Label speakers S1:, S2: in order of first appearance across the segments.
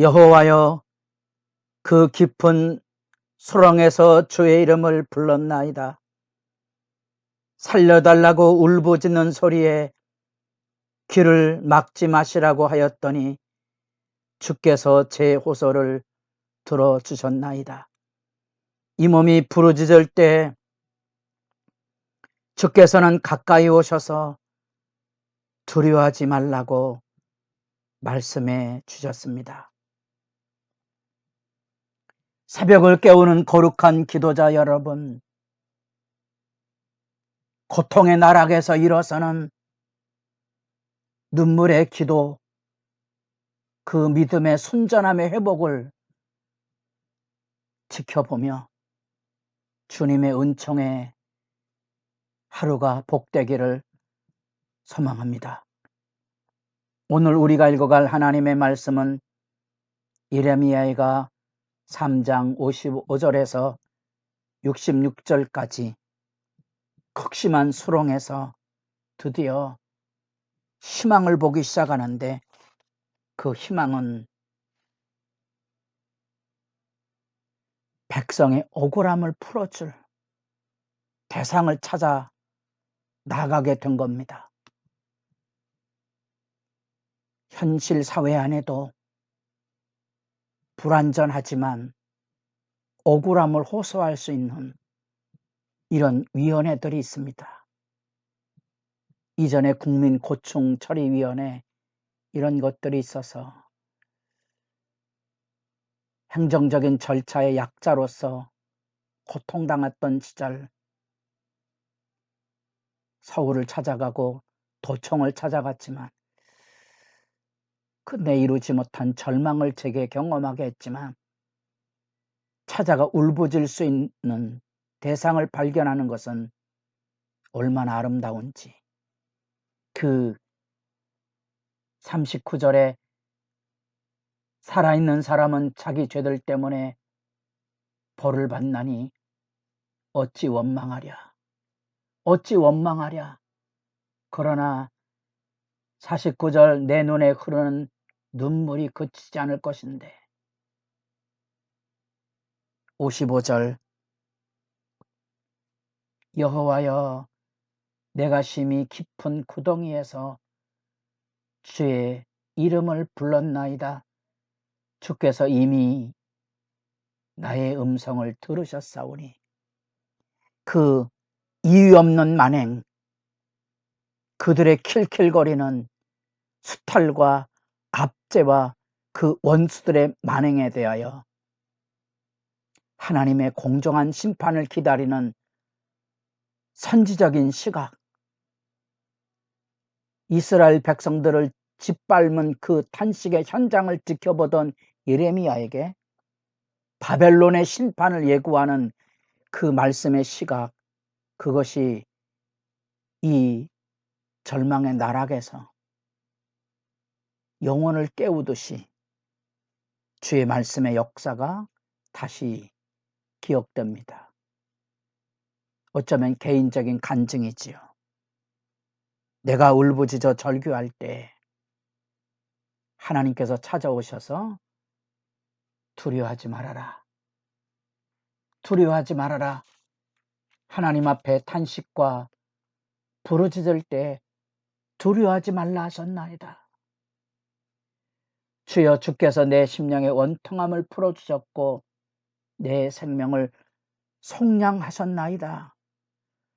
S1: 여호와여, 그 깊은 수렁에서 주의 이름을 불렀나이다. 살려달라고 울부짖는 소리에 귀를 막지 마시라고 하였더니 주께서 제 호소를 들어주셨나이다. 이 몸이 부르짖을 때 주께서는 가까이 오셔서 두려워하지 말라고 말씀해 주셨습니다. 새벽을 깨우는 거룩한 기도자 여러분, 고통의 나락에서 일어서는 눈물의 기도, 그 믿음의 순전함의 회복을 지켜보며 주님의 은총에 하루가 복되기를 소망합니다. 오늘 우리가 읽어갈 하나님의 말씀은 예레미야가 3장 55절에서 66절까지 극심한 수렁에서 드디어 희망을 보기 시작하는데, 그 희망은 백성의 억울함을 풀어줄 대상을 찾아 나가게 된 겁니다. 현실 사회 안에도 불완전하지만 억울함을 호소할 수 있는 이런 위원회들이 있습니다. 이전에 국민고충처리위원회 이런 것들이 있어서 행정적인 절차의 약자로서 고통당했던 시절, 서울을 찾아가고 도청을 찾아갔지만 끝내 이루지 못한 절망을 제게 경험하게 했지만, 찾아가 울부짖을 수 있는 대상을 발견하는 것은 얼마나 아름다운지. 그 39절에 살아있는 사람은 자기 죄들 때문에 벌을 받나니 어찌 원망하랴, 어찌 원망하랴. 그러나 49절, 내 눈에 흐르는 눈물이 그치지 않을 것인데. 55절, 여호와여, 내가 심히 깊은 구덩이에서 주의 이름을 불렀나이다. 주께서 이미 나의 음성을 들으셨사오니. 그 이유 없는 만행, 그들의 킬킬거리는 수탈과 압제와 그 원수들의 만행에 대하여 하나님의 공정한 심판을 기다리는 선지적인 시각, 이스라엘 백성들을 짓밟은 그 탄식의 현장을 지켜보던 예레미야에게 바벨론의 심판을 예고하는 그 말씀의 시각, 그것이 이 절망의 나락에서 영혼을 깨우듯이 주의 말씀의 역사가 다시 기억됩니다. 어쩌면 개인적인 간증이지요. 내가 울부짖어 절규할 때 하나님께서 찾아오셔서 두려워하지 말아라, 두려워하지 말아라. 하나님 앞에 탄식과 부르짖을 때 두려워하지 말라 하셨나이다. 주여, 주께서 내 심령의 원통함을 풀어주셨고 내 생명을 속량하셨나이다.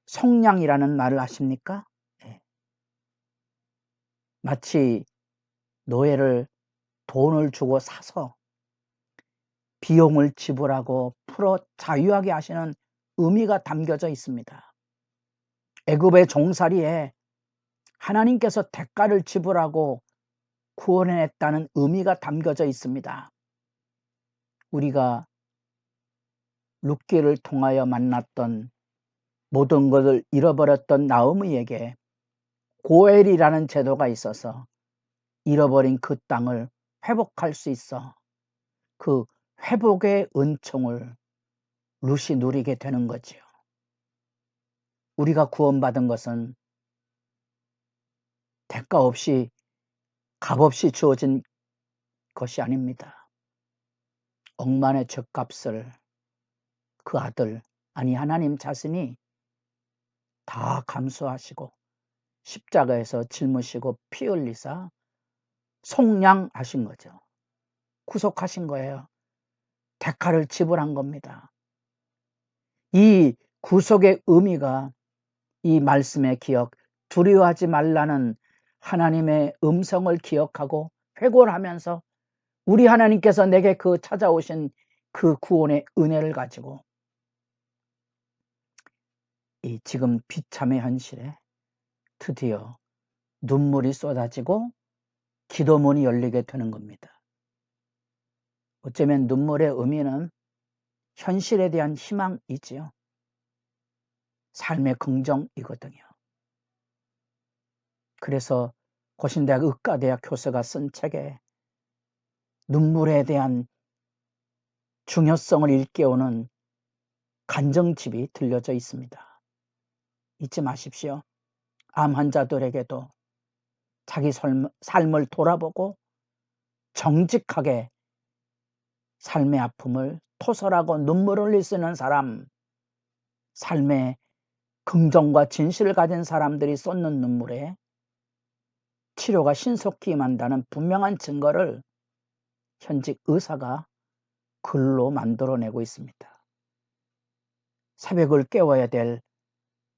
S1: 속량이라는 말을 아십니까? 네. 마치 노예를 돈을 주고 사서 비용을 지불하고 풀어 자유하게 하시는 의미가 담겨져 있습니다. 애굽의 종살이에 하나님께서 대가를 지불하고 구원해냈다는 의미가 담겨져 있습니다. 우리가 룻기를 통하여 만났던 모든 것을 잃어버렸던 나오미에게 고엘이라는 제도가 있어서 잃어버린 그 땅을 회복할 수 있어 그 회복의 은총을 룻이 누리게 되는 거지요. 우리가 구원받은 것은 대가 없이 값없이 주어진 것이 아닙니다. 억만의 죗값을 그 아들, 아니 하나님 자신이 다 감수하시고 십자가에서 짊으시고 피 흘리사 속량하신 거죠. 구속하신 거예요. 대가를 지불한 겁니다. 이 구속의 의미가 이 말씀의 기억, 두려워하지 말라는 하나님의 음성을 기억하고 회고를 하면서 우리 하나님께서 내게 그 찾아오신 그 구원의 은혜를 가지고 이 지금 비참의 현실에 드디어 눈물이 쏟아지고 기도문이 열리게 되는 겁니다. 어쩌면 눈물의 의미는 현실에 대한 희망이지요. 삶의 긍정이거든요. 그래서 고신대학 의과대학 교수가 쓴 책에 눈물에 대한 중요성을 일깨우는 간정집이 들려져 있습니다. 잊지 마십시오. 암 환자들에게도 자기 삶을 돌아보고 정직하게 삶의 아픔을 토설하고 눈물을 흘릴 수 있는 사람, 삶의 긍정과 진실을 가진 사람들이 쏟는 눈물에 치료가 신속히 임한다는 분명한 증거를 현직 의사가 글로 만들어내고 있습니다. 새벽을 깨워야 될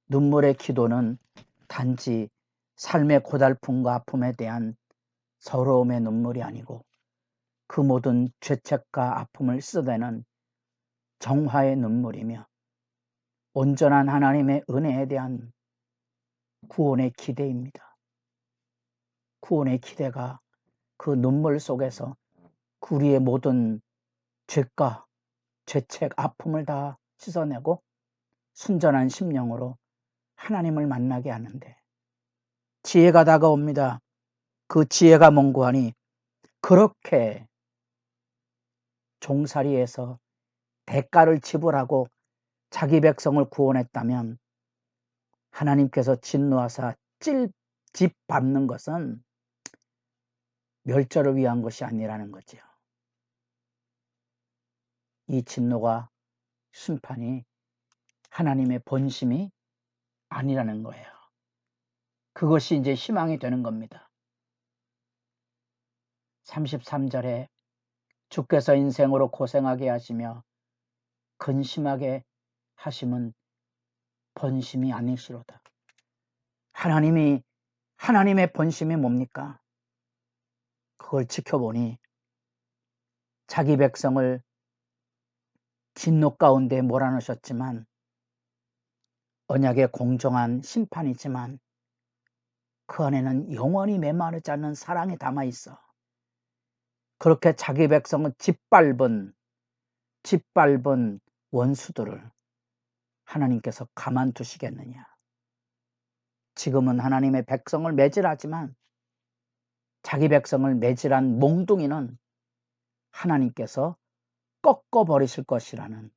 S1: 눈물의 기도는 단지 삶의 고달픔과 아픔에 대한 서러움의 눈물이 아니고 그 모든 죄책과 아픔을 씻어내는 정화의 눈물이며 온전한 하나님의 은혜에 대한 구원의 기대입니다. 구원의 기대가 그 눈물 속에서 우리의 모든 죄가, 죄책, 아픔을 다 씻어내고 순전한 심령으로 하나님을 만나게 하는데 지혜가 다가옵니다. 그 지혜가 뭔고하니 그렇게 종살이에서 대가를 지불하고 자기 백성을 구원했다면 하나님께서 진노하사 찔집 밟는 것은 멸절을 위한 것이 아니라는 거죠. 이 진노가 심판이 하나님의 본심이 아니라는 거예요. 그것이 이제 희망이 되는 겁니다. 33절에 주께서 인생으로 고생하게 하시며 근심하게 하심은 본심이 아니시로다. 하나님의 본심이 뭡니까? 그걸 지켜보니 자기 백성을 진노 가운데 몰아넣으셨지만 언약의 공정한 심판이지만 그 안에는 영원히 메마르지 않는 사랑이 담아있어. 그렇게 자기 백성을 짓밟은 원수들을 하나님께서 가만두시겠느냐. 지금은 하나님의 백성을 매질하지만 자기 백성을 매질한 몽둥이는 하나님께서 꺾어버리실 것이라는,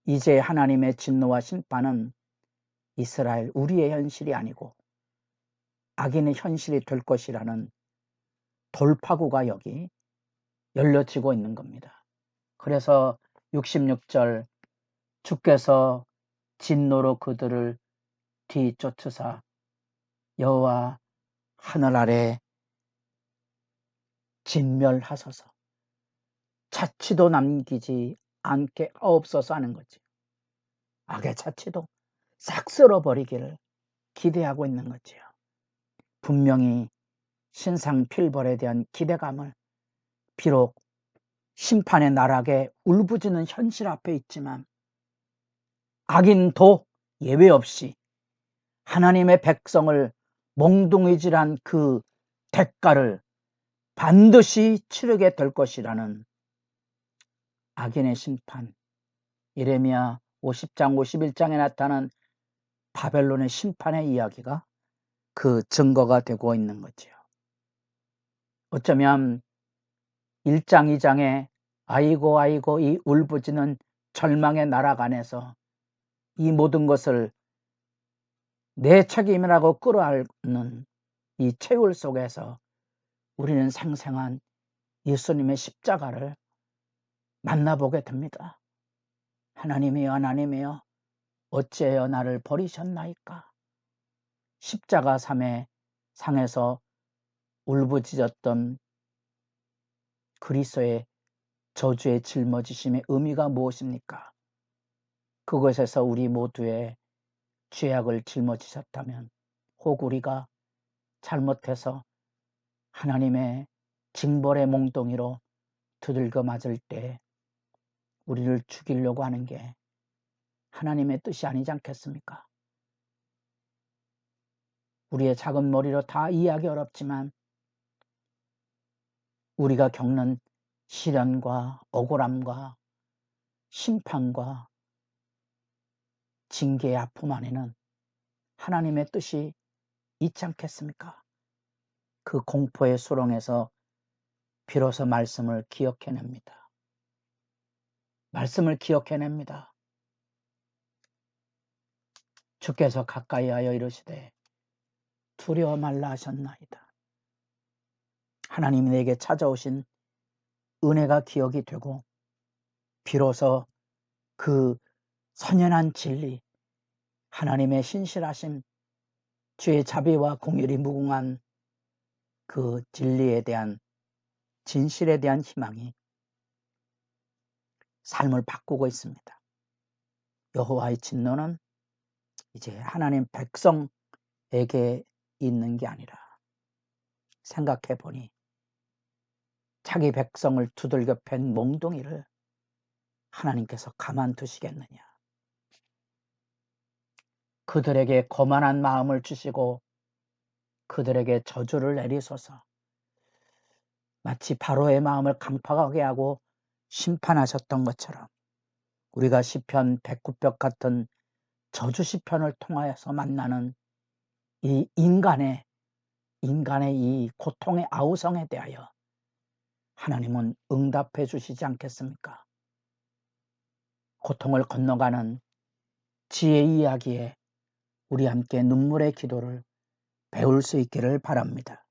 S1: 이제 하나님의 진노와 심판은 이스라엘 우리의 현실이 아니고 악인의 현실이 될 것이라는 돌파구가 여기 열려지고 있는 겁니다. 그래서 66절 주께서 진노로 그들을 뒤쫓으사 여호와 하늘 아래 진멸하소서, 자취도 남기지 않게 하옵소서 하는 거지. 악의 자취도 싹 쓸어버리기를 기대하고 있는 거지요. 분명히 신상 필벌에 대한 기대감을, 비록 심판의 나락에 울부짖는 현실 앞에 있지만 악인도 예외 없이 하나님의 백성을 몽둥이질한 그 대가를 반드시 치르게 될 것이라는 악인의 심판, 예레미야 50장 51장에 나타난 바벨론의 심판의 이야기가 그 증거가 되고 있는 거죠. 어쩌면 1장 2장에 아이고 이 울부짖는 절망의 나락 안에서 이 모든 것을 내 책임이라고 끌어안는 이 채울 속에서 우리는 생생한 예수님의 십자가를 만나보게 됩니다. 하나님이여 하나님이여 어찌하여 나를 버리셨나이까. 십자가 상에서 울부짖었던 그리스도의 저주의 짊어지심의 의미가 무엇입니까? 그것에서 우리 모두의 죄악을 짊어지셨다면 혹 우리가 잘못해서 하나님의 징벌의 몽둥이로 두들겨 맞을 때 우리를 죽이려고 하는 게 하나님의 뜻이 아니지 않겠습니까? 우리의 작은 머리로 다 이해하기 어렵지만 우리가 겪는 시련과 억울함과 심판과 징계의 아픔 안에는 하나님의 뜻이 있지 않겠습니까? 그 공포의 수렁에서 비로소 말씀을 기억해냅니다. 말씀을 기억해냅니다. 주께서 가까이 하여 이르시되 두려워 말라 하셨나이다. 하나님이 내게 찾아오신 은혜가 기억이 되고 비로소 그 선연한 진리, 하나님의 신실하심, 주의 자비와 공율이 무궁한 그 진리에 대한 진실에 대한 희망이 삶을 바꾸고 있습니다. 여호와의 진노는 이제 하나님 백성에게 있는 게 아니라 생각해 보니 자기 백성을 두들겨 팬 몽둥이를 하나님께서 가만두시겠느냐. 그들에게 거만한 마음을 주시고 그들에게 저주를 내리소서. 마치 바로의 마음을 강팍하게 하고 심판하셨던 것처럼 우리가 시편 109편 같은 저주 시편을 통하여서 만나는 이 인간의 이 고통의 아우성에 대하여 하나님은 응답해 주시지 않겠습니까? 고통을 건너가는 지혜 이야기에 우리 함께 눈물의 기도를 배울 수 있기를 바랍니다.